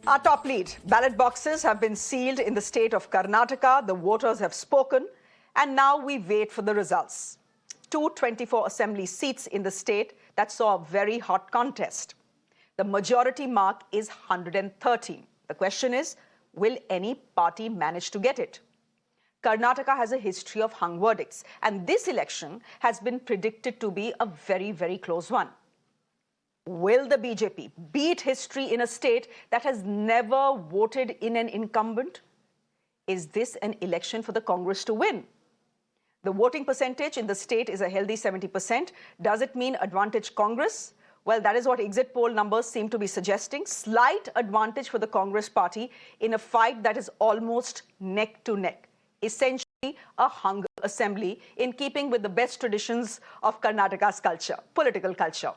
Our top lead. Ballot boxes have been sealed in the state of Karnataka. The voters have spoken. And now we wait for the results. 224 assembly seats in the state that saw a very hot contest. The majority mark is 113. The question is, will any party manage to get it? Karnataka has a history of hung verdicts, and this election has been predicted to be a very, very close one. Will the BJP beat history in a state that has never voted in an incumbent? Is this an election for the Congress to win? The voting percentage in the state is a healthy 70%. Does it mean advantage Congress? Well, that is what exit poll numbers seem to be suggesting. Slight advantage for the Congress party in a fight that is almost neck to neck. Essentially a hung assembly in keeping with the best traditions of Karnataka's culture, political culture.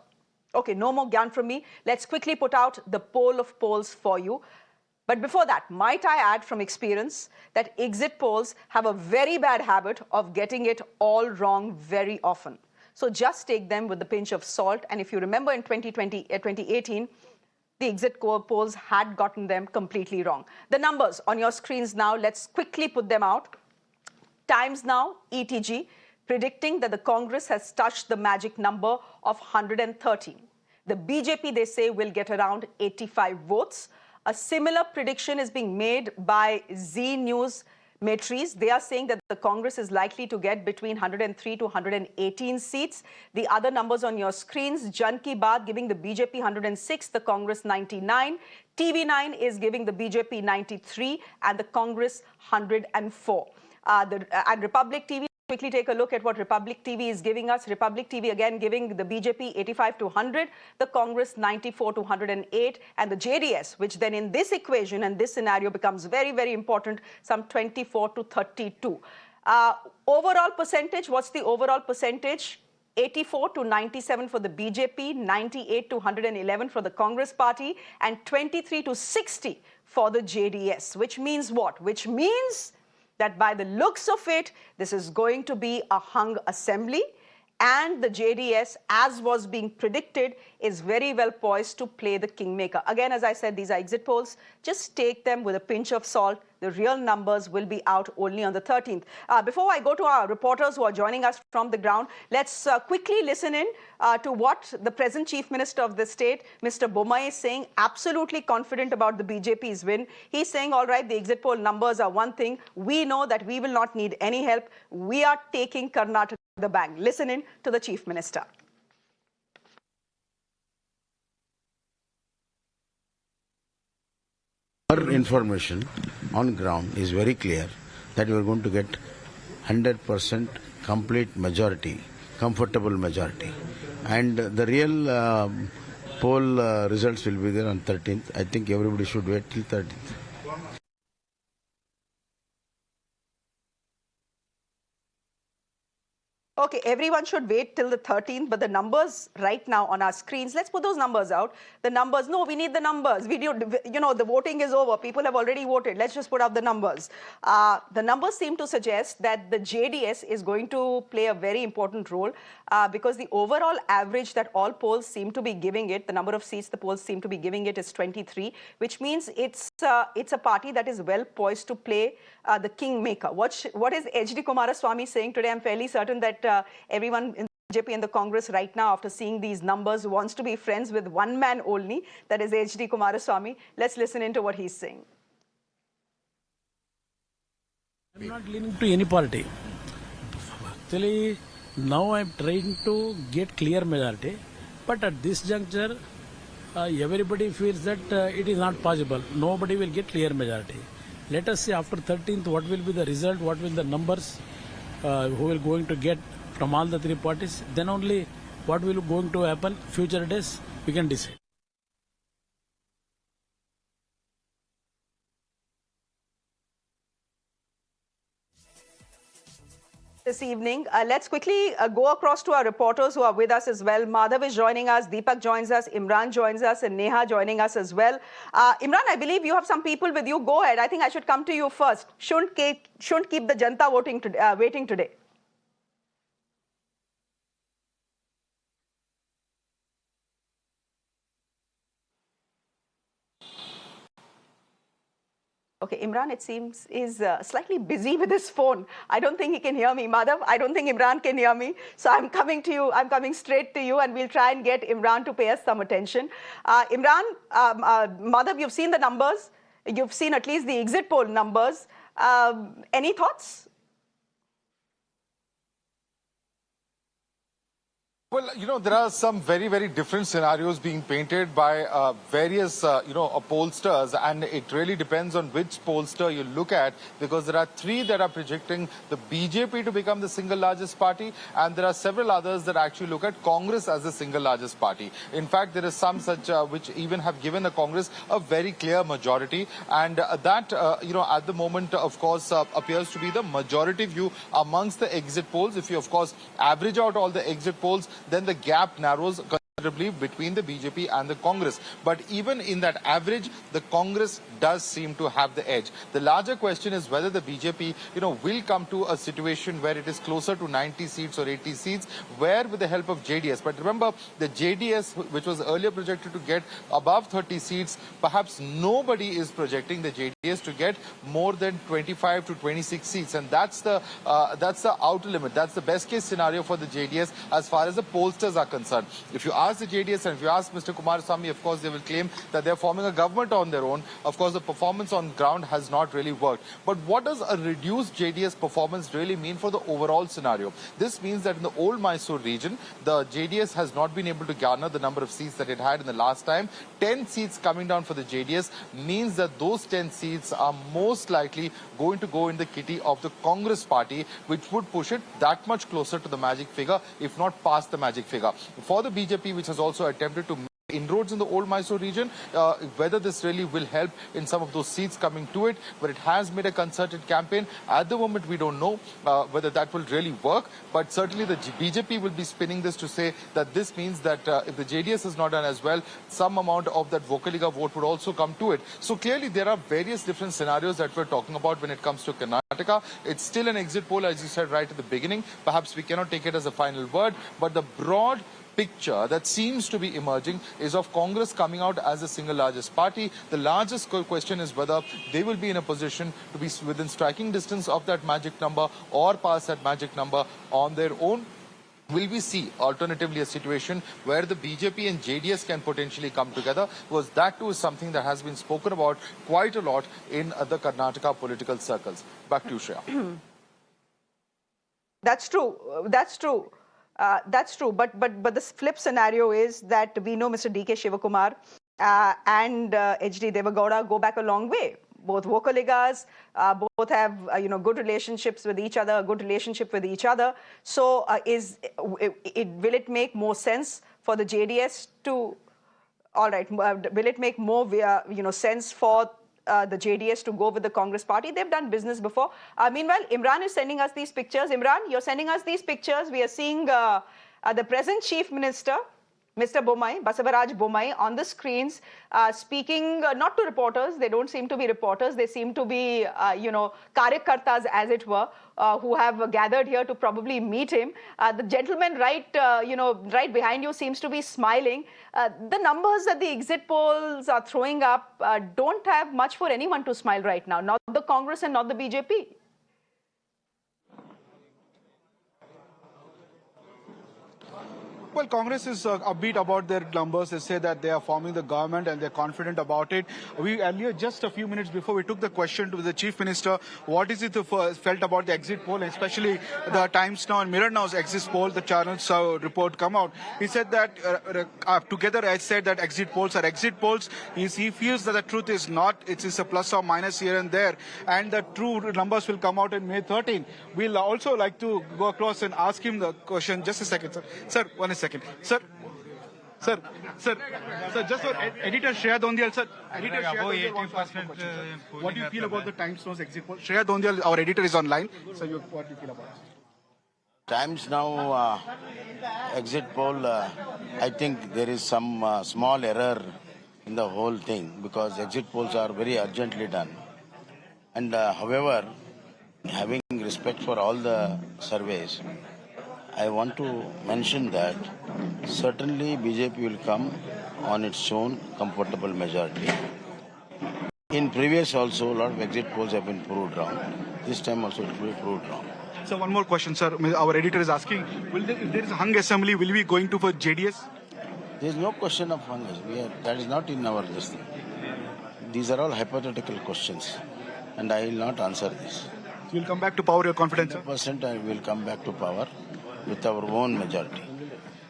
Okay, no more gyan from me. Let's quickly put out the poll of polls for you. But before that, might I add from experience that exit polls have a very bad habit of getting it all wrong very often. So just take them with a pinch of salt. And if you remember in 2018, the exit polls had gotten them completely wrong. The numbers on your screens now, let's quickly put them out. Times Now, ETG, predicting that the Congress has touched the magic number of 113. The BJP, they say, will get around 85 votes. A similar prediction is being made by Z News Matrice. They are saying that the Congress is likely to get between 103 to 118 seats. The other numbers on your screens, Jan Ki Baat giving the BJP 106, the Congress 99. TV9 is giving the BJP 93 and the Congress 104. And Republic TV, quickly take a look at what Republic TV is giving us. Republic TV again giving the BJP 85 to 100, the Congress 94 to 108, and the JDS, which then in this equation and this scenario becomes very, very important, some 24 to 32. Overall percentage, what's the overall percentage? 84 to 97 for the BJP, 98 to 111 for the Congress party, and 23 to 60 for the JDS, which means what? Which means that by the looks of it, this is going to be a hung assembly, and the JDS, as was being predicted, is very well poised to play the kingmaker. Again, as I said, these are exit polls. Just take them with a pinch of salt. The real numbers will be out only on the 13th. Before I go to our reporters who are joining us from the ground, let's quickly listen in to what the present Chief Minister of the state, Mr. Bommai, is saying. Absolutely confident about the BJP's win. He's saying, all right, the exit poll numbers are one thing. We know that we will not need any help. We are taking Karnataka to the bank. Listen in to the Chief Minister. Our information on ground is very clear that we are going to get 100% complete majority, comfortable majority. And the real poll results will be there on 13th. I think everybody should wait till 13th. Okay, everyone should wait till the 13th, but the numbers right now on our screens, let's put those numbers out. The numbers, no, we need the numbers. The voting is over. People have already voted. Let's just put out the numbers. The numbers seem to suggest that the JDS is going to play a very important role because the overall average that all polls seem to be giving it, the number of seats the polls seem to be giving it is 23, which means it's a party that is well poised to play the kingmaker. What is H.D. Kumaraswamy saying today? I'm fairly certain that everyone in the BJP and the Congress right now, after seeing these numbers, wants to be friends with one man only, that is H.D. Kumaraswamy. Let's listen into what he's saying. I'm not leaning to any party. Actually, now I'm trying to get clear majority, but at this juncture, everybody feels that it is not possible. Nobody will get clear majority. Let us see after 13th what will be the result, what will the numbers, who will going to get from all the three parties. Then only what will going to happen future days we can decide. This evening. Let's quickly go across to our reporters who are with us as well. Madhav is joining us, Deepak joins us, Imran joins us, and Neha joining us as well. Imran, I believe you have some people with you. Go ahead. I think I should come to you first. Shouldn't keep the Janta waiting today. Okay, Imran, it seems, is slightly busy with his phone. I don't think he can hear me. Madhav, I don't think Imran can hear me. So I'm coming to you. I'm coming straight to you, and we'll try and get Imran to pay us some attention. Imran, Madhav, you've seen the numbers. You've seen at least the exit poll numbers. Any thoughts? Well, there are some very, very different scenarios being painted by various, pollsters, and it really depends on which pollster you look at, because there are three that are projecting the BJP to become the single largest party, and there are several others that actually look at Congress as the single largest party. In fact, there is some such which even have given the Congress a very clear majority, and that, at the moment, of course, appears to be the majority view amongst the exit polls. If you, of course, average out all the exit polls, then the gap narrows considerably between the BJP and the Congress. But even in that average, the Congress does seem to have the edge. The larger question is whether the BJP, will come to a situation where it is closer to 90 seats or 80 seats, where with the help of JDS. But remember, the JDS, which was earlier projected to get above 30 seats, perhaps nobody is projecting the JDS to get more than 25 to 26 seats. And that's the outer limit. That's the best case scenario for the JDS as far as the pollsters are concerned. If you ask the JDS and if you ask Mr. Kumarasamy, of course, they will claim that they're forming a government on their own. Of course, the performance on ground has not really worked. But what does a reduced JDS performance really mean for the overall scenario? This means that in the old Mysore region, the JDS has not been able to garner the number of seats that it had in the last time. 10 seats coming down for the JDS means that those 10 seats are most likely going to go in the kitty of the Congress party, which would push it that much closer to the magic figure, if not past the magic figure. For the BJP, which has also attempted to make inroads in the old Mysore region, whether this really will help in some of those seats coming to it, but it has made a concerted campaign. At the moment, we don't know whether that will really work, but certainly the BJP will be spinning this to say that this means that if the JDS has not done as well, some amount of that Vocaliga vote would also come to it. So clearly there are various different scenarios that we're talking about when it comes to Karnataka. It's still an exit poll, as you said right at the beginning. Perhaps we cannot take it as a final word, but the broad picture that seems to be emerging is of Congress coming out as the single largest party. The largest question is whether they will be in a position to be within striking distance of that magic number or pass that magic number on their own. Will we see alternatively a situation where the BJP and JDS can potentially come together? Because that too is something that has been spoken about quite a lot in the Karnataka political circles. Back to you, Shreya. That's true. That's true. That's true. But the flip scenario is that we know Mr. D.K. Shivakumar and H.D. Devagowda go back a long way. Both Vocaligas, both have good relationships with each other, a good relationship with each other. So will it make more sense for the JDS to? All right, will it make more sense for the JDS to go with the Congress party? They've done business before. Meanwhile, Imran is sending us these pictures. Imran, you're sending us these pictures. We are seeing the present Chief Minister, Mr. Bommai, Basavaraj Bommai, on the screens, speaking not to reporters. They don't seem to be reporters. They seem to be, karyakartas, as it were, who have gathered here to probably meet him. The gentleman right behind you seems to be smiling. The numbers that the exit polls are throwing up don't have much for anyone to smile right now, not the Congress and not the BJP. Well, Congress is upbeat about their numbers. They say that they are forming the government and they're confident about it. We earlier, just a few minutes before, we took the question to the Chief Minister, what is it felt about the exit poll, especially the Times Now and Mirror Now's exit poll, the channel's report come out. He said that together I said that exit polls are exit polls. He feels that the truth is not, it is a plus or minus here and there, and the true numbers will come out in May 13. We'll also like to go across and ask him the question. Just a second, sir. Sir, 1 second. Sir, just for editor Shreya Dhoundial, sir. Editor Shreya Dhoundial wants to ask a question, sir. What do you feel about the Times Now's exit poll? Shreya Dhoundial, our editor, is online. So what do you feel about it? Times Now exit poll, I think there is some small error in the whole thing, because exit polls are very urgently done. And however, having respect for all the surveys, I want to mention that certainly BJP will come on its own comfortable majority. In previous also, a lot of exit polls have been proved wrong. This time also it will be proved wrong. So one more question, sir. Our editor is asking, if there is a hung assembly, will we going to for JDS? There is no question of fungus. That is not in our listing. These are all hypothetical questions, and I will not answer this. You will come back to power, your confidence, sir? 100% I will come back to power with our own majority.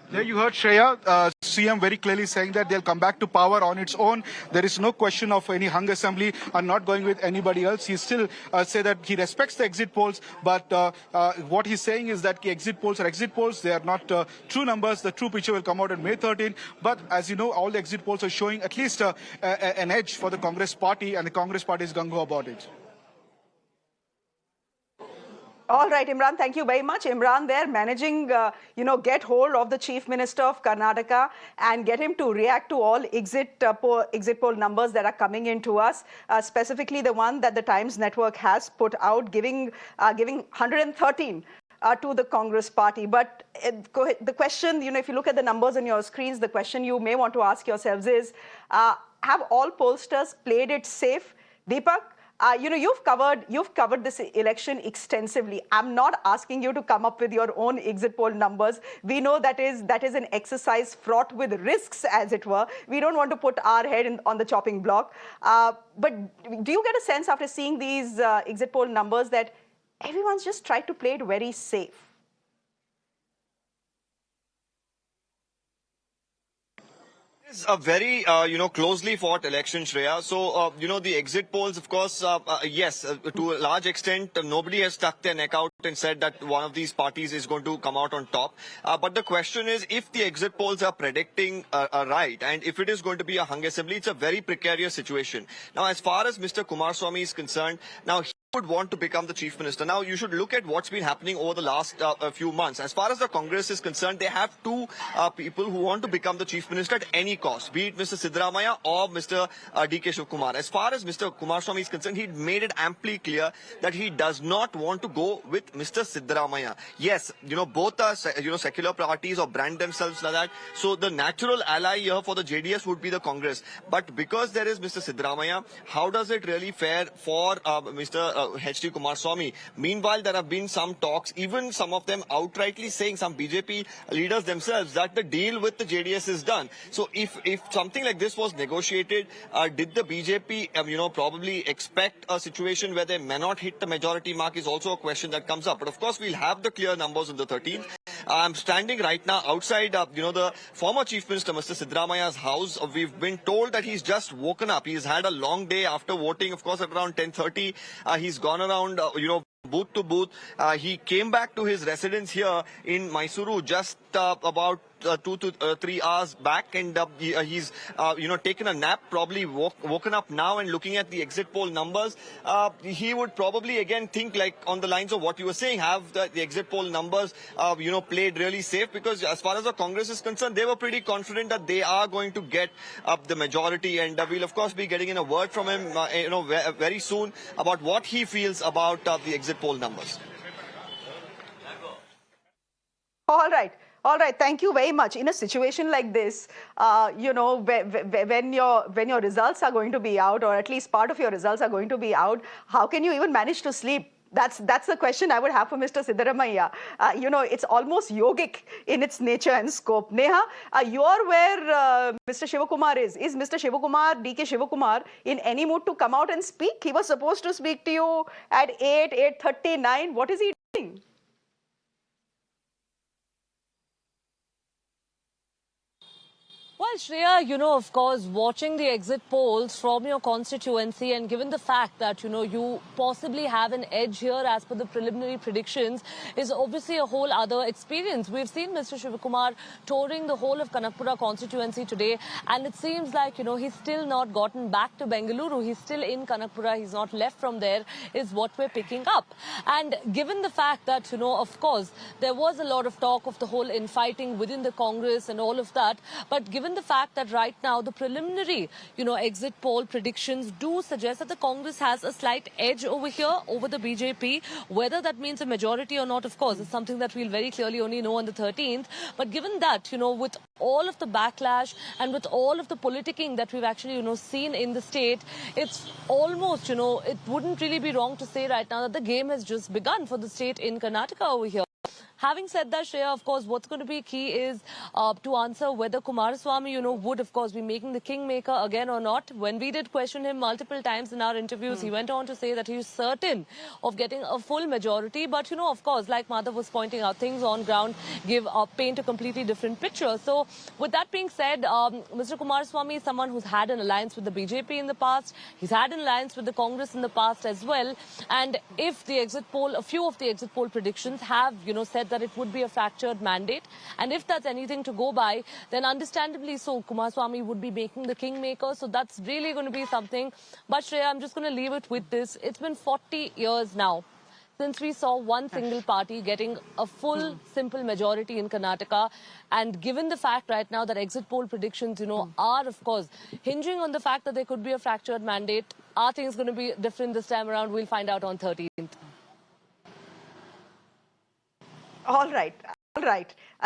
There you heard Shreya, CM very clearly saying that they'll come back to power on its own. There is no question of any hung assembly and not going with anybody else. He still say that he respects the exit polls, but what he's saying is that the exit polls are exit polls. They are not true numbers. The true picture will come out on May 13. But as you know, all the exit polls are showing at least an edge for the Congress party, and the Congress party is gung-ho about it. All right, Imran, thank you very much. Imran there managing, get hold of the Chief Minister of Karnataka and get him to react to all exit poll numbers that are coming in to us, specifically the one that the Times Network has put out, giving 113 to the Congress party. But the question, if you look at the numbers on your screens, the question you may want to ask yourselves is, have all pollsters played it safe? Deepak? You've covered this election extensively. I'm not asking you to come up with your own exit poll numbers. We know that is an exercise fraught with risks, as it were. We don't want to put our head on the chopping block. But do you get a sense after seeing these exit poll numbers that everyone's just tried to play it very safe? It's a very, closely fought election, Shreya. So, the exit polls, of course, yes, to a large extent, nobody has stuck their neck out and said that one of these parties is going to come out on top. But the question is, if the exit polls are predicting right, and if it is going to be a hung assembly, it's a very precarious situation. Now, as far as Mr. Kumaraswamy is concerned, now he would want to become the chief minister. Now, you should look at what's been happening over the last few months. As far as the Congress is concerned, they have two people who want to become the chief minister at any cost, be it Mr. Siddaramaiah or Mr. D.K. Shivkumar. As far as Mr. Kumaraswamy is concerned, he made it amply clear that he does not want to go with Mr. Siddaramaiah. Yes, both are, secular parties or brand themselves like that. So the natural ally here for the JDS would be the Congress. But because there is Mr. Siddaramaiah, how does it really fare for Mr. H.D. Kumaraswamy? Meanwhile, there have been some talks, even some of them outrightly saying, some BJP leaders themselves, that the deal with the JDS is done. So if something like this was negotiated, did the BJP, probably expect a situation where they may not hit the majority mark is also a question that comes up. But of course, we'll have the clear numbers on the 13th. I'm standing right now outside, the former Chief Minister, Mr. Siddaramaiah's house. We've been told that he's just woken up. He's had a long day after voting, of course, at around 10:30. He's gone around, booth to booth. He came back to his residence here in Mysuru just about 2 to 3 hours back, and he's taken a nap, probably woken up now and looking at the exit poll numbers. He would probably again think like on the lines of what you were saying, have the exit poll numbers played really safe, because as far as the Congress is concerned, they were pretty confident that they are going to get the majority, and we'll of course be getting in a word from him very soon about what he feels about the exit poll numbers. All right. All right, thank you very much. In a situation like this, when your results are going to be out, or at least part of your results are going to be out, how can you even manage to sleep? That's the question I would have for Mr. Siddaramaiah. It's almost yogic in its nature and scope. Neha, you're where Mr. Shivakumar is. Is Mr. Shivakumar, D.K. Shivakumar, in any mood to come out and speak? He was supposed to speak to you at 8:39. What is he doing? Well, Shreya, of course, watching the exit polls from your constituency, and given the fact that, you possibly have an edge here as per the preliminary predictions, is obviously a whole other experience. We've seen Mr. Shivakumar touring the whole of Kanakpura constituency today, and it seems like, he's still not gotten back to Bengaluru. He's still in Kanakpura. He's not left from there, is what we're picking up. And given the fact that, of course, there was a lot of talk of the whole infighting within the Congress and all of that, but given given the fact that right now the preliminary, exit poll predictions do suggest that the Congress has a slight edge over here, over the BJP. Whether that means a majority or not, of course, is something that we'll very clearly only know on the 13th. But given that, with all of the backlash and with all of the politicking that we've actually, seen in the state, it's almost, it wouldn't really be wrong to say right now that the game has just begun for the state in Karnataka over here. Having said that, Shreya, of course, what's going to be key is to answer whether Kumaraswamy, would, of course, be making the kingmaker again or not. When we did question him multiple times in our interviews, he went on to say that he's certain of getting a full majority. But, of course, like Madhav was pointing out, things on ground paint a completely different picture. So, with that being said, Mr. Kumaraswamy is someone who's had an alliance with the BJP in the past. He's had an alliance with the Congress in the past as well. And if the exit poll, a few of the exit poll predictions have, said that it would be a fractured mandate. And if that's anything to go by, then understandably so, Kumaraswamy would be making the kingmaker. So that's really going to be something. But Shreya, I'm just going to leave it with this. It's been 40 years now since we saw one single party getting a full, simple majority in Karnataka. And given the fact right now that exit poll predictions, are, of course, hinging on the fact that there could be a fractured mandate, are things going to be different this time around? We'll find out on 13th. All right.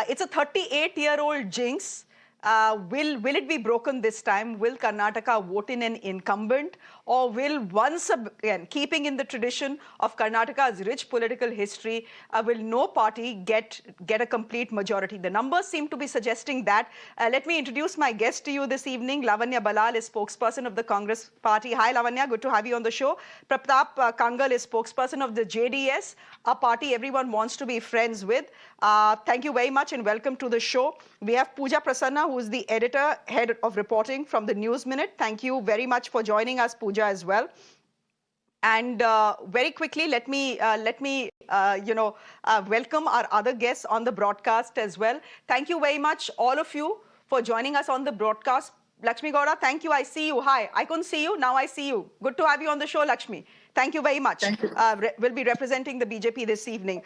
It's a 38-year-old jinx. Will it be broken this time? Will Karnataka vote in an incumbent? Or will once again, keeping in the tradition of Karnataka's rich political history, will no party get a complete majority? The numbers seem to be suggesting that. Let me introduce my guest to you this evening. Lavanya Ballal is spokesperson of the Congress party. Hi, Lavanya. Good to have you on the show. Pratap Kangal is spokesperson of the JDS, a party everyone wants to be friends with. Thank you very much and welcome to the show. We have Pooja Prasanna, who is the editor, head of reporting from the News Minute. Thank you very much for joining us, Pooja, as well. And very quickly, let me welcome our other guests on the broadcast as well. Thank you very much, all of you, for joining us on the broadcast. Lakshmi Gaura, thank you. I see you. Hi. I couldn't see you. Now I see you. Good to have you on the show, Lakshmi. Thank you very much. Thank you. We'll be representing the BJP this evening.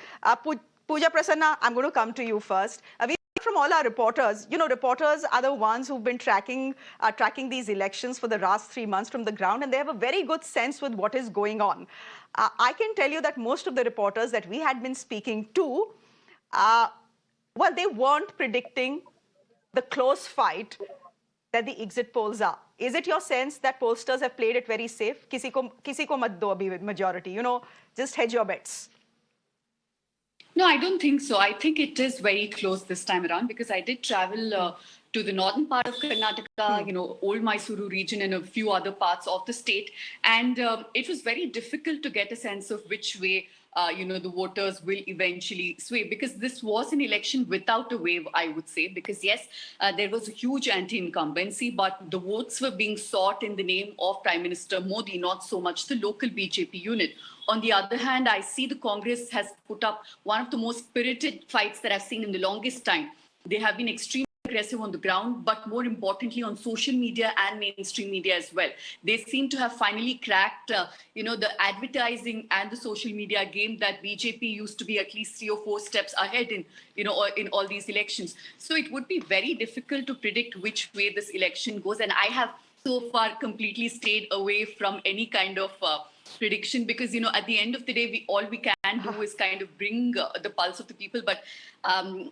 Pooja Prasanna, I'm going to come to you first. From all our reporters, reporters are the ones who've been tracking these elections for the last 3 months from the ground, and they have a very good sense with what is going on. I can tell you that most of the reporters that we had been speaking to, they weren't predicting the close fight that the exit polls are. Is it your sense that pollsters have played it very safe? Kisi ko mat do abhi majority, just hedge your bets. No, I don't think so. I think it is very close this time around because I did travel to the northern part of Karnataka, old Mysuru region and a few other parts of the state. And it was very difficult to get a sense of which way the voters will eventually sway, because this was an election without a wave, I would say, because yes, there was a huge anti-incumbency, but the votes were being sought in the name of Prime Minister Modi, not so much the local BJP unit. On the other hand, I see the Congress has put up one of the most spirited fights that I've seen in the longest time. They have been extremely aggressive on the ground, but more importantly on social media and mainstream media as well. They seem to have finally cracked, the advertising and the social media game that BJP used to be at least 3 or 4 steps ahead in all these elections. So it would be very difficult to predict which way this election goes. And I have so far completely stayed away from any kind of prediction because, at the end of the day, all we can do is kind of bring the pulse of the people. But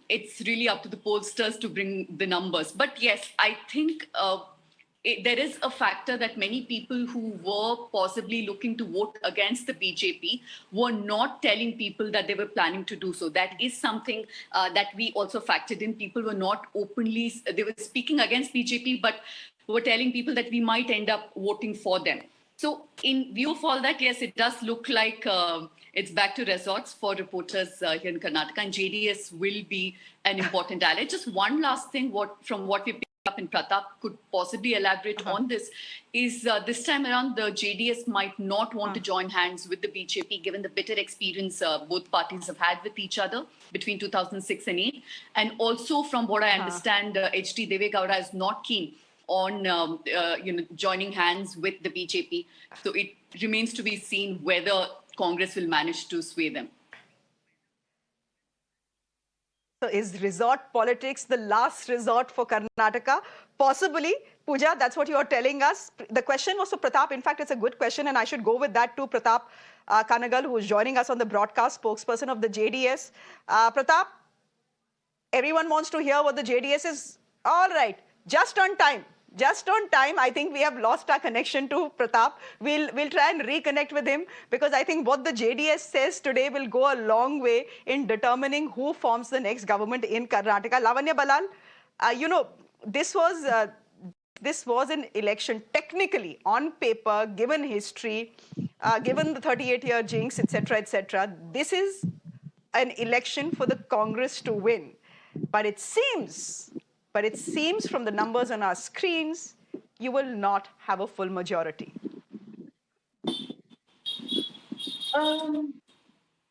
it's really up to the pollsters to bring the numbers. But yes, I think there is a factor that many people who were possibly looking to vote against the BJP were not telling people that they were planning to do so. That is something that we also factored in. People were not openly, they were speaking against BJP, but were telling people that we might end up voting for them. So in view of all that, yes, it does look like it's back to resorts for reporters here in Karnataka, and JDS will be an important ally. Just one last thing, from what we picked up in Pratap could possibly elaborate on this, is this time around the JDS might not want to join hands with the BJP, given the bitter experience both parties have had with each other between 2006 and 8. And also from what I understand, H.D. Deve Gowda is not keen on joining hands with the BJP. So it remains to be seen whether Congress will manage to sway them. So is resort politics the last resort for Karnataka? Possibly. Pooja, that's what you are telling us. The question was for Pratap. In fact, it's a good question, and I should go with that too. Pratap Kanagal, who is joining us on the broadcast, spokesperson of the JDS. Pratap, everyone wants to hear what the JDS is. All right, just on time. Just on time. I think we have lost our connection to Pratap. We'll try and reconnect with him, because I think what the JDS says today will go a long way in determining who forms the next government in Karnataka. Lavanya Ballal, this was an election technically, on paper, given history, given the 38-year jinx, etc., etc. This is an election for the Congress to win. But it seems from the numbers on our screens, you will not have a full majority.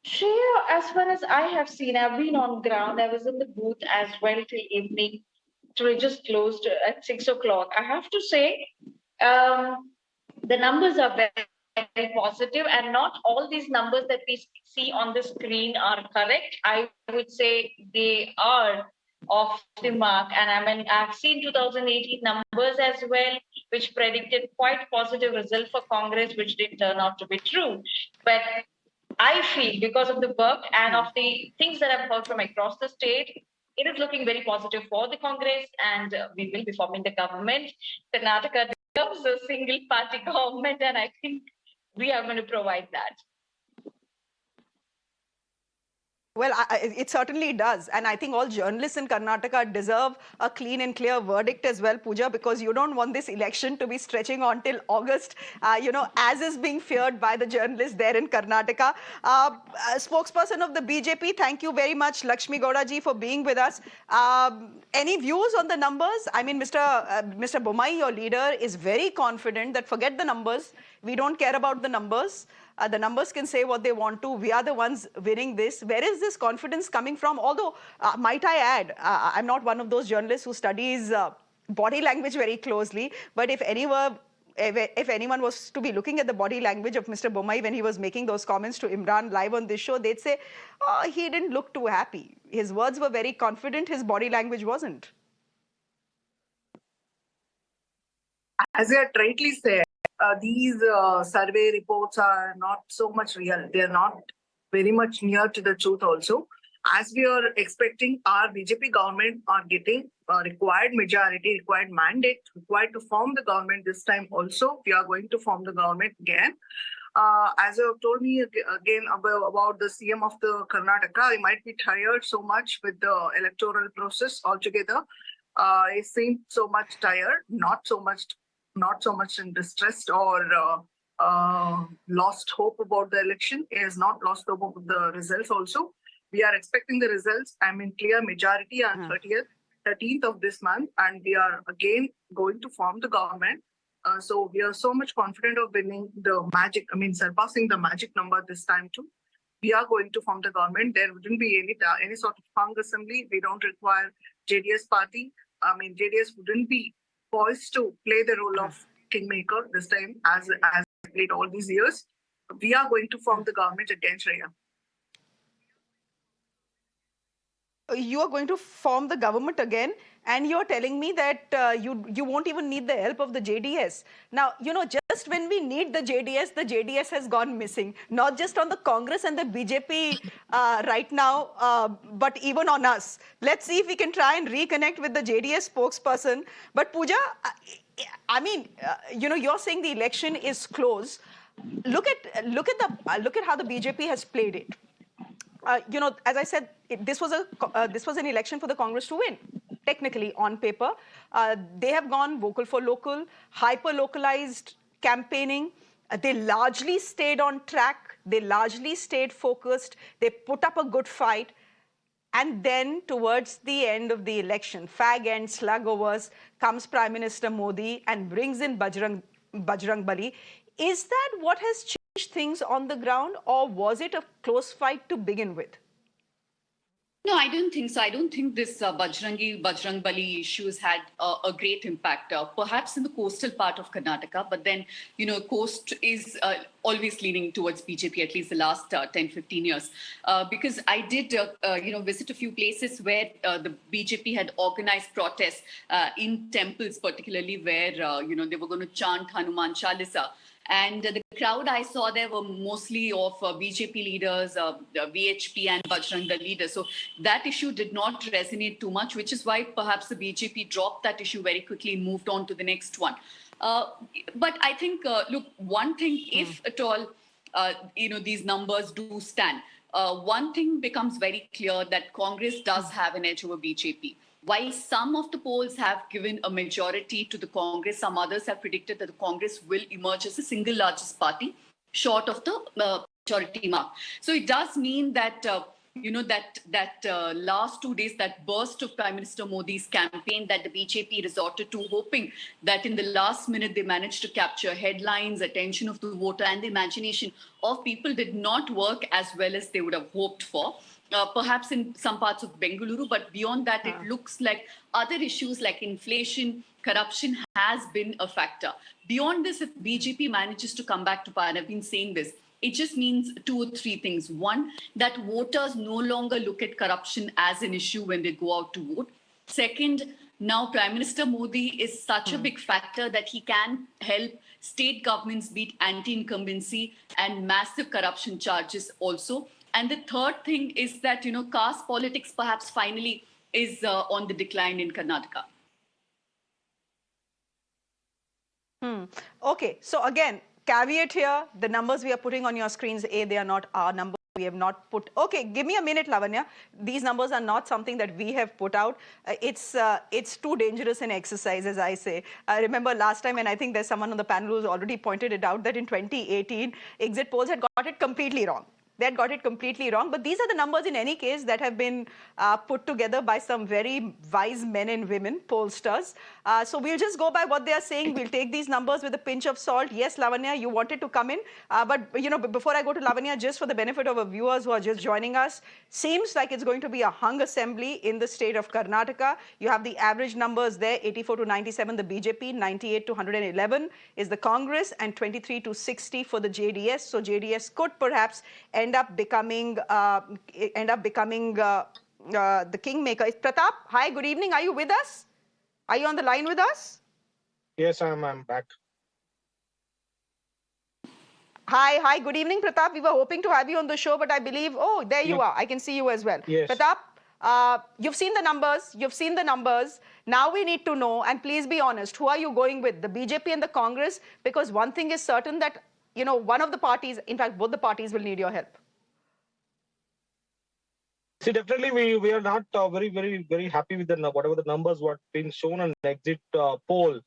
Shreya, as far as I have seen, I've been on ground. I was in the booth as well till evening. It just closed at 6 o'clock. I have to say, the numbers are very, very positive, and not all these numbers that we see on the screen are correct. I would say they are off the mark. And I mean, I've seen 2018 numbers as well, which predicted quite positive result for Congress, which did turn out to be true. But I feel, because of the work and of the things that I've heard from across the state, it is looking very positive for the Congress, and we will be forming the government. Karnataka deserves a single party government, and I think we are going to provide that. Well, it certainly does. And I think all journalists in Karnataka deserve a clean and clear verdict as well, Pooja, because you don't want this election to be stretching on till August, as is being feared by the journalists there in Karnataka. Spokesperson of the BJP, thank you very much, Lakshmi Gowda ji, for being with us. Any views on the numbers? I mean, Mr. Bommai, your leader, is very confident that forget the numbers. We don't care about the numbers. The numbers can say what they want to. We are the ones winning this. Where is this confidence coming from? Although, might I add, I'm not one of those journalists who studies body language very closely. But if anyone was to be looking at the body language of Mr. Bommai when he was making those comments to Imran live on this show, they'd say, oh, he didn't look too happy. His words were very confident. His body language wasn't. As you had rightly said, these survey reports are not so much real. They are not very much near to the truth also. As we are expecting, our BJP government are getting required majority, required mandate, required to form the government this time also. We are going to form the government again. As you have told me again about the CM of the Karnataka, I might be tired so much with the electoral process altogether. I seem so much tired, not so much in distressed or lost hope about the election. He has not lost hope of the results also. We are expecting the results. I'm in clear majority on 13th of this month, and we are again going to form the government. So we are so much confident of winning the magic, surpassing the magic number this time too. We are going to form the government. There wouldn't be any sort of hung assembly. We don't require JDS party. JDS wouldn't be poised to play the role of kingmaker this time as played all these years. We are going to form the government again, Shreya. You are going to form the government again, and you're telling me that you won't even need the help of the JDS. Now, just when we need the JDS has gone missing, not just on the Congress and the BJP right now, but even on us. Let's see if we can try and reconnect with the JDS spokesperson. But Pooja, you're saying the election is close. Look at how the BJP has played it. As I said, this was an election for the Congress to win. Technically, on paper, they have gone vocal for local, hyper-localized campaigning. They largely stayed on track. They largely stayed focused. They put up a good fight. And then towards the end of the election, fag end, slug overs, comes Prime Minister Modi and brings in Bajrang Bali. Is that what has changed things on the ground, or was it a close fight to begin with? No, I don't think so. I don't think this Bajrang Bali issue has had a great impact, perhaps in the coastal part of Karnataka, but then, coast is always leaning towards BJP, at least the last 10, 15 years. Because I did, visit a few places where the BJP had organized protests in temples, particularly where, they were going to chant Hanuman Chalisa. And the crowd I saw there were mostly of BJP leaders, VHP and Bajrang Dal leaders. So that issue did not resonate too much, which is why perhaps the BJP dropped that issue very quickly and moved on to the next one. But I think, look, one thing, if at all, these numbers do stand, one thing becomes very clear that Congress does have an edge over BJP. While some of the polls have given a majority to the Congress, some others have predicted that the Congress will emerge as the single largest party, short of the majority mark. So it does mean that last 2 days, that burst of Prime Minister Modi's campaign that the BJP resorted to, hoping that in the last minute they managed to capture headlines, attention of the voter, and the imagination of people, did not work as well as they would have hoped for. Perhaps in some parts of Bengaluru, but beyond that, it looks like other issues like inflation, corruption has been a factor. Beyond this, if BJP manages to come back to power, and I've been saying this, it just means 2 or 3 things. One, that voters no longer look at corruption as an issue when they go out to vote. Second, now Prime Minister Modi is such a big factor that he can help state governments beat anti-incumbency and massive corruption charges also. And the third thing is that, caste politics perhaps finally is on the decline in Karnataka. Okay, so again, caveat here, the numbers we are putting on your screens, they are not our numbers. We have not put, okay, give me a minute, Lavanya. These numbers are not something that we have put out. It's too dangerous an exercise, as I say. I remember last time, and I think there's someone on the panel who's already pointed it out, that in 2018, exit polls had got it completely wrong. They had got it completely wrong. But these are the numbers in any case that have been put together by some very wise men and women, pollsters. So we'll just go by what they are saying. We'll take these numbers with a pinch of salt. Yes, Lavanya, you wanted to come in. But before I go to Lavanya, just for the benefit of our viewers who are just joining us, seems like it's going to be a hung assembly in the state of Karnataka. You have the average numbers there, 84 to 97, the BJP, 98 to 111 is the Congress, and 23 to 60 for the JDS. So JDS could perhaps end up becoming the kingmaker. Pratap, hi, good evening. Are you with us? Are you on the line with us? Yes, I'm back. Hi, good evening, Pratap. We were hoping to have you on the show, but I believe, there you are. I can see you as well. Yes. Pratap, you've seen the numbers. Now we need to know, and please be honest, who are you going with, the BJP and the Congress? Because one thing is certain, that, one of the parties, in fact, both the parties will need your help. See, definitely we are not very happy with whatever the numbers what been shown on the exit poll.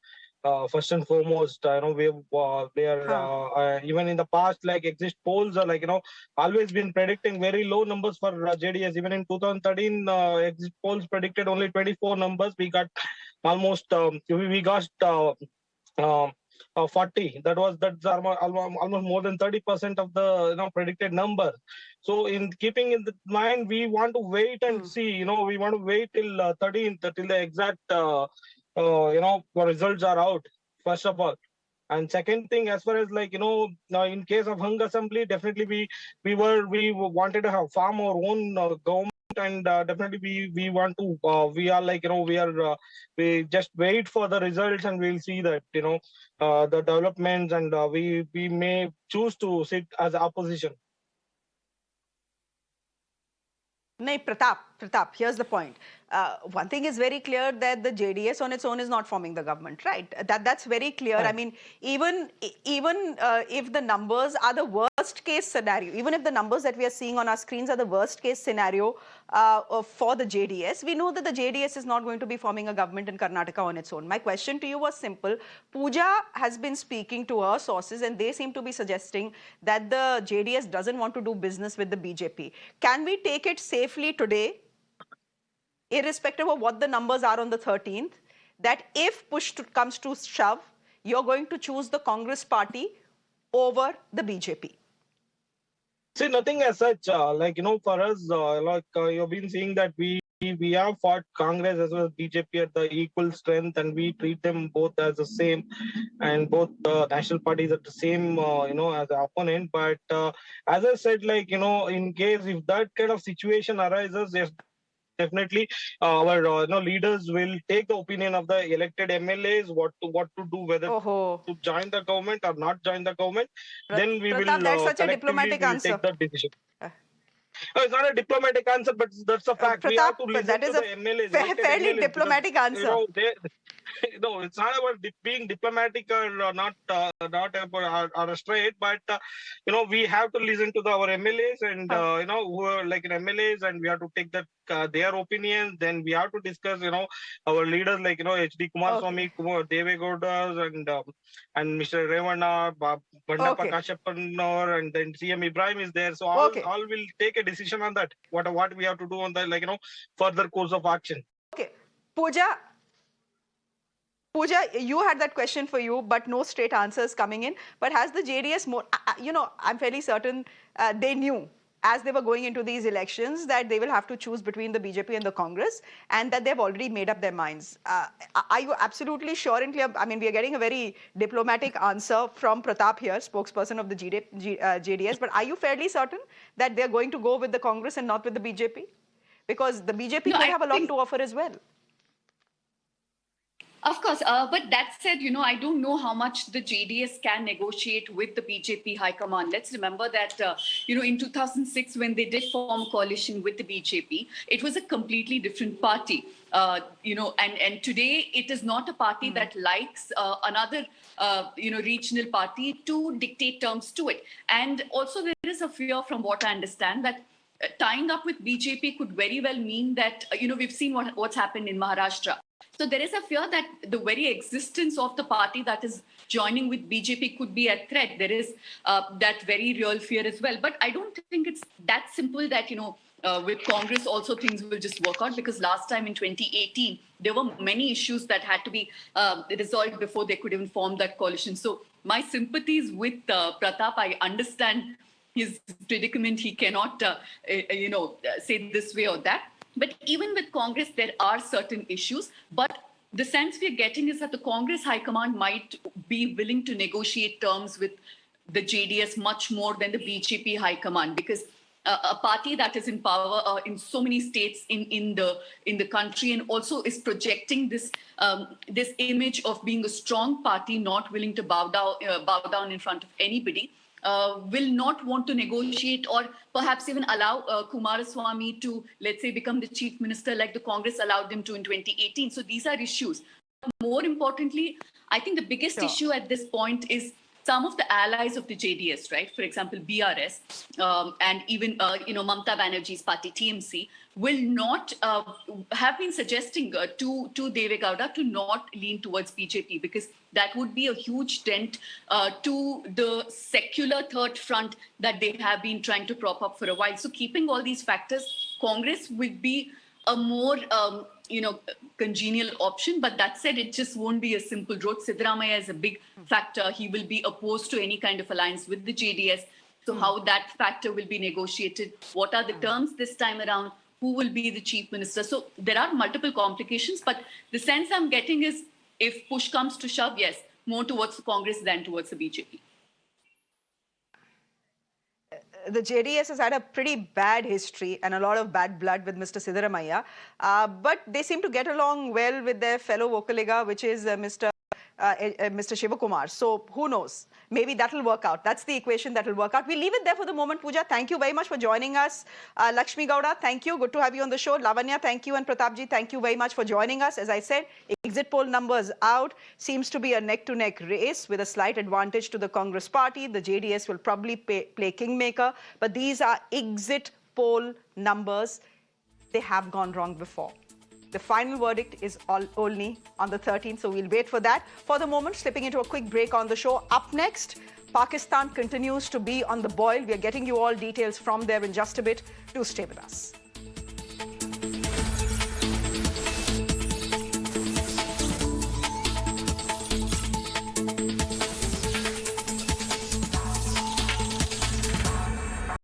First and foremost, they are even in the past, like exit polls are always been predicting very low numbers for JDS. Even in 2013, exit polls predicted only 24 numbers. We got almost 40. That's almost more than 30% of the predicted number. So in keeping in mind, we want to wait and see. We want to wait till 13th, till the exact results are out. First of all, and second thing, as far as in case of hung assembly, definitely we wanted to have farm our own government. And definitely we want to we just wait for the results, and we'll see that the developments, and we may choose to sit as opposition. No, Pratap, here's the point. One thing is very clear, that the JDS on its own is not forming the government, right? That's very clear. Right. I mean, even if the numbers are the worst case scenario, even if the numbers that we are seeing on our screens are the worst case scenario for the JDS, we know that the JDS is not going to be forming a government in Karnataka on its own. My question to you was simple. Pooja has been speaking to her sources, and they seem to be suggesting that the JDS doesn't want to do business with the BJP. Can we take it safely today, irrespective of what the numbers are on the 13th, that if push comes to shove, you're going to choose the Congress party over the BJP? See, nothing as such. For us, you've been seeing that we have fought Congress as well as BJP at the equal strength, and we treat them both as the same, and both national parties are the same, as the opponent. But as I said, in case if that kind of situation arises, yes, definitely our leaders will take the opinion of the elected MLAs what to do, whether Oh, to join the government or not join the government. Then we Pratap, will that's such a collectively diplomatic will answer. take that decision. Uh, It's not a diplomatic answer, but that's a fact. We Pratap, have to that listen to is the a MLAs, elected fairly MLAs, because diplomatic answer. they no, it's not about being diplomatic or not about or straight, but we have to listen to our MLAs and who are like an MLAs, and we have to take that their opinions. Then we have to discuss our leaders like HD Kumaraswamy, Deve Gowda, and Mr. Revana, Bandappa Okay. Kashyapannor, and then CM Ibrahim is there. So Okay. all will take a decision on that. What we have to do on the further course of action. Okay. Pooja, you had that question for you, but no straight answers coming in. But has the JDS more, I'm fairly certain they knew as they were going into these elections that they will have to choose between the BJP and the Congress, and that they've already made up their minds. Are you absolutely sure and clear? I mean, we are getting a very diplomatic answer from Pratap here, spokesperson of the JDS, but are you fairly certain that they're going to go with the Congress and not with the BJP? Because the BJP could have a lot to offer as well. Of course, but that said, I don't know how much the JDS can negotiate with the BJP High Command. Let's remember that, in 2006, when they did form a coalition with the BJP, it was a completely different party. And today it is not a party that likes another, regional party to dictate terms to it. And also there is a fear, from what I understand, that tying up with BJP could very well mean that, we've seen what's happened in Maharashtra. So there is a fear that the very existence of the party that is joining with BJP could be at threat. There is that very real fear as well. But I don't think it's that simple that, with Congress also things will just work out, because last time in 2018, there were many issues that had to be resolved before they could even form that coalition. So my sympathies with Pratap. I understand his predicament. He cannot, say this way or that. But even with Congress, there are certain issues. But the sense we're getting is that the Congress High Command might be willing to negotiate terms with the JDS much more than the BJP High Command, because a party that is in power in so many states in the country, and also is projecting this this image of being a strong party, not willing to bow down in front of anybody. Will not want to negotiate or perhaps even allow Kumaraswamy to, let's say, become the chief minister like the Congress allowed them to in 2018. So these are issues. More importantly, I think the biggest issue at this point is some of the allies of the JDS, right? For example, BRS and even, Mamata Banerjee's party, TMC, will not have been suggesting to Deve Gowda to not lean towards BJP, because that would be a huge dent to the secular third front that they have been trying to prop up for a while. So keeping all these factors, Congress would be a more, congenial option. But that said, it just won't be a simple road. Siddaramaiah is a big factor. He will be opposed to any kind of alliance with the JDS. So how that factor will be negotiated? What are the terms this time around? Who will be the chief minister? So there are multiple complications. But the sense I'm getting is, if push comes to shove, yes, more towards the Congress than towards the BJP. The JDS has had a pretty bad history and a lot of bad blood with Mr. Siddaramaiah, but they seem to get along well with their fellow Vokaliga, which is Mr. Shivakumar. So who knows? Maybe that will work out. That's the equation that will work out. We'll leave it there for the moment. Pooja, thank you very much for joining us. Lakshmi Gowda, thank you. Good to have you on the show. Lavanya, thank you. And Pratapji, thank you very much for joining us. As I said, exit poll numbers out. Seems to be a neck-to-neck race with a slight advantage to the Congress party. The JDS will probably play kingmaker. But these are exit poll numbers. They have gone wrong before. The final verdict is only on the 13th, so we'll wait for that. For the moment, slipping into a quick break on the show. Up next, Pakistan continues to be on the boil. We are getting you all details from there in just a bit. Do stay with us.